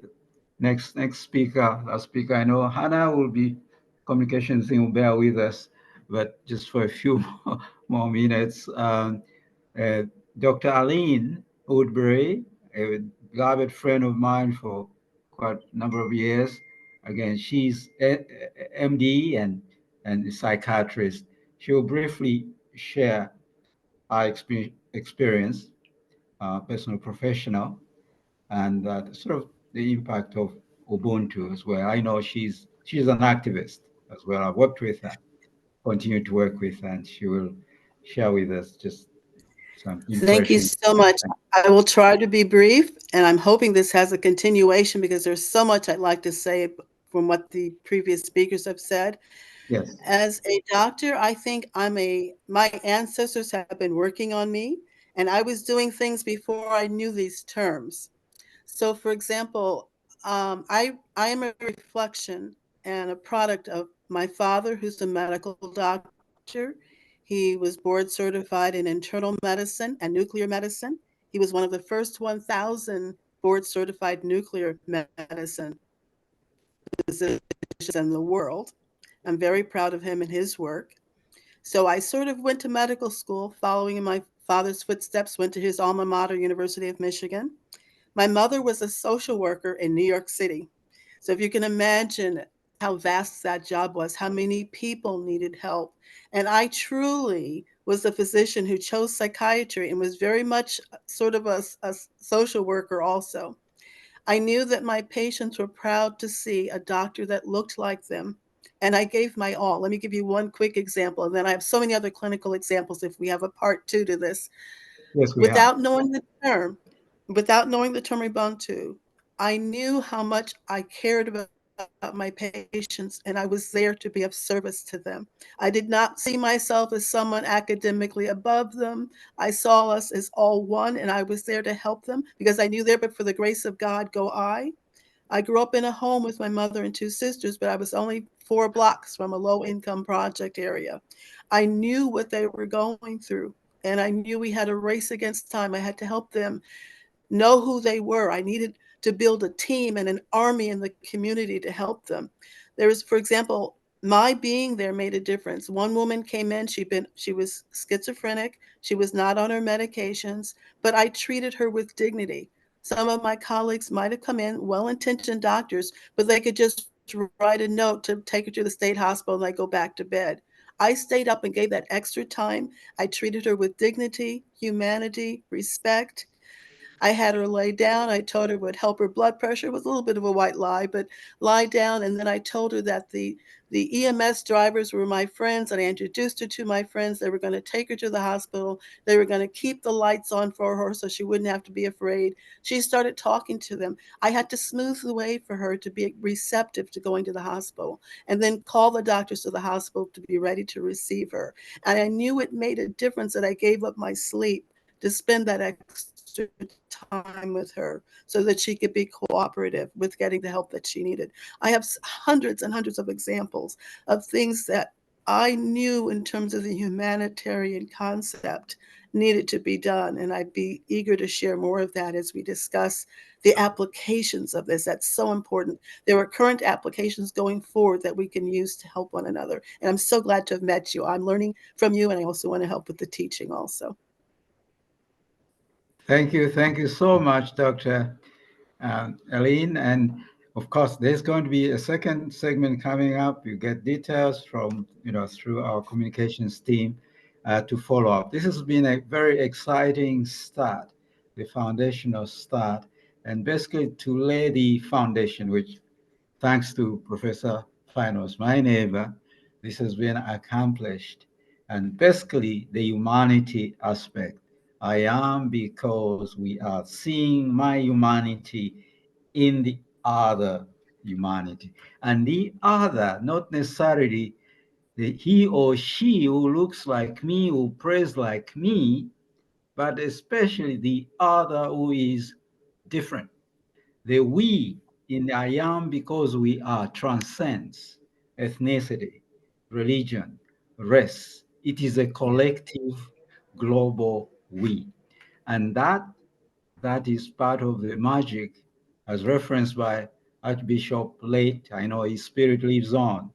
next speaker, last speaker, I know Hannah will be communications thing will bear with us, but just for a few more minutes, Dr. Aline Woodbury, a beloved friend of mine for quite a number of years. Again, she's MD and a psychiatrist. She will briefly share our experience, personal, professional, and sort of the impact of Ubuntu as well. I know she's an activist as well. I've worked with her, continue to work with her, and she will share with us just some Thank you impressions. so much. I will try to be brief, and I'm hoping this has a continuation because there's so much I'd like to say from what the previous speakers have said. Yes. As a doctor, I think my ancestors have been working on me, and I was doing things before I knew these terms. So, for example, I am a reflection and a product of my father, who's a medical doctor. He was board certified in internal medicine and nuclear medicine. He was one of the first 1,000 board certified nuclear medicine physicians in the world. I'm very proud of him and his work. So I sort of went to medical school following in my father's footsteps, went to his alma mater, University of Michigan. My mother was a social worker in New York City. So if you can imagine how vast that job was, how many people needed help. And I truly was a physician who chose psychiatry and was very much sort of a social worker also. I knew that my patients were proud to see a doctor that looked like them. And I gave my all. Let me give you one quick example. And then I have so many other clinical examples if we have a part 2 to this. Yes, we have. Without knowing the term Ubuntu, I knew how much I cared about my patients, and I was there to be of service to them. I did not see myself as someone academically above them. I saw us as all one, and I was there to help them because I knew there, but for the grace of God, go I. I grew up in a home with my mother and 2 sisters, but I was only 4 blocks from a low-income project area. I knew what they were going through, and I knew we had a race against time. I had to help them know who they were. I needed to build a team and an army in the community to help them. There was, for example, my being there made a difference. One woman came in, she was schizophrenic, she was not on her medications, but I treated her with dignity. Some of my colleagues might have come in, well-intentioned doctors, but they could just write a note to take her to the state hospital and they go back to bed. I stayed up and gave that extra time. I treated her with dignity, humanity, respect. I had her lay down. I told her it would help her blood pressure. It was a little bit of a white lie, but lie down. And then I told her that the EMS drivers were my friends, and I introduced her to my friends. They were going to take her to the hospital. They were going to keep the lights on for her so she wouldn't have to be afraid. She started talking to them. I had to smooth the way for her to be receptive to going to the hospital, and then call the doctors to the hospital to be ready to receive her. And I knew it made a difference that I gave up my sleep to spend that extra time with her so that she could be cooperative with getting the help that she needed. I have hundreds and hundreds of examples of things that I knew in terms of the humanitarian concept needed to be done. And I'd be eager to share more of that as we discuss the applications of this. That's so important. There are current applications going forward that we can use to help one another. And I'm so glad to have met you. I'm learning from you, and I also want to help with the teaching also. Thank you. Thank you so much, Dr. Aline. And of course, there's going to be a second segment coming up. You get details from, through our communications team to follow up. This has been a very exciting start, the foundational start, and basically to lay the foundation, which thanks to Professor Finos, my neighbor, this has been accomplished. And basically the humanity aspect. I am because we are seeing my humanity in the other humanity. And the other, not necessarily he or she who looks like me, who prays like me, but especially the other who is different. The we in I am because we are transcends ethnicity, religion, race. It is a collective global we. And that is part of the magic as referenced by Archbishop Late. I know his spirit lives on.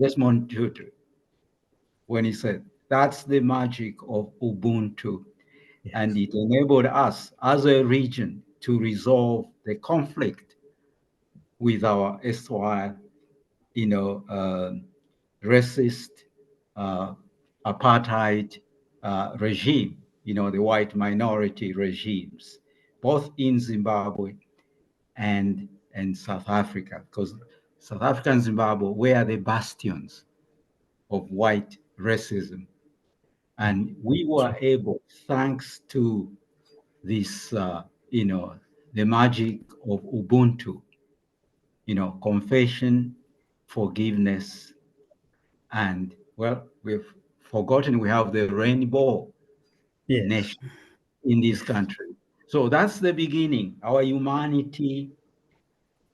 Desmond Tutu, when he said, that's the magic of Ubuntu. Yes. And it enabled us as a region to resolve the conflict with our erstwhile, racist, apartheid regime, the white minority regimes, both in Zimbabwe and South Africa, because South Africa and Zimbabwe were the bastions of white racism. And we were able, thanks to this, the magic of Ubuntu, confession, forgiveness, and well, we've forgotten we have the rainbow Yes. nation in this country. So that's the beginning. Our humanity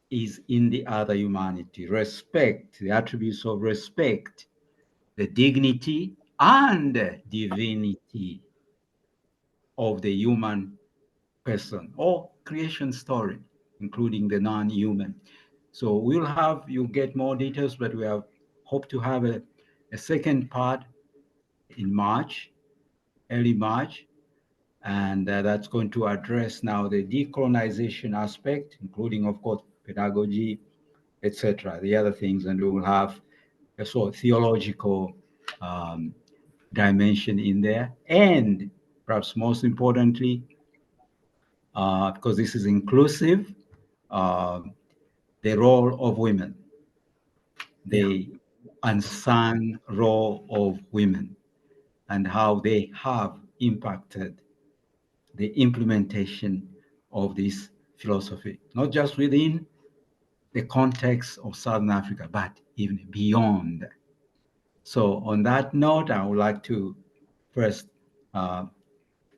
is in the other humanity. Respect, the attributes of respect, the dignity and divinity of the human person or creation story, including the non-human. So you'll get more details, but we have hope to have a second part in March, early March, and that's going to address now the decolonization aspect, including, of course, pedagogy, etc., the other things, and we will have a sort of theological dimension in there, and perhaps most importantly, because this is inclusive, the role of women, the unsung role of women, and how they have impacted the implementation of this philosophy, not just within the context of Southern Africa, but even beyond. So on that note, I would like to first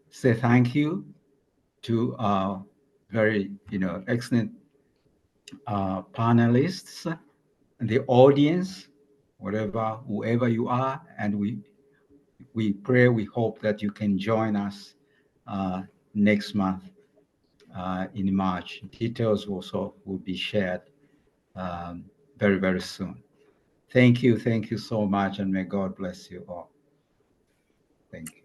say thank you to our very, excellent panelists, and the audience, whoever you are, and we pray, we hope that you can join us next month in March. Details also will be shared very, very soon. Thank you so much, and may God bless you all. Thank you.